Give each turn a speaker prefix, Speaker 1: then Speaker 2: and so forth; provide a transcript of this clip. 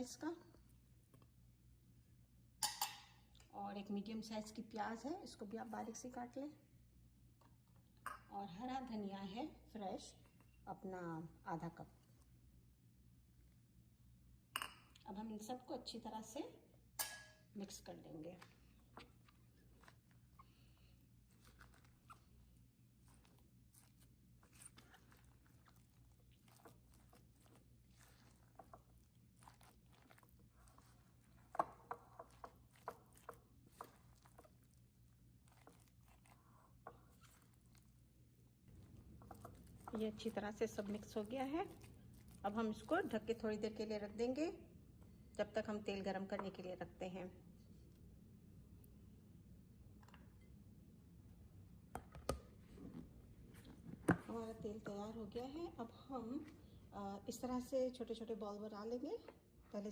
Speaker 1: Size का, और एक मीडियम साइज की प्याज है, इसको भी आप बारीक से काट लें, और हरा धनिया है फ्रेश अपना आधा कप। अब हम इन सबको अच्छी तरह से मिक्स कर लेंगे। ये अच्छी तरह से सब मिक्स हो गया है। अब हम इसको ढक के थोड़ी देर के लिए रख देंगे, जब तक हम तेल गरम करने के लिए रखते हैं। हमारा तेल तैयार हो गया है। अब हम इस तरह से छोटे छोटे बॉल बना लेंगे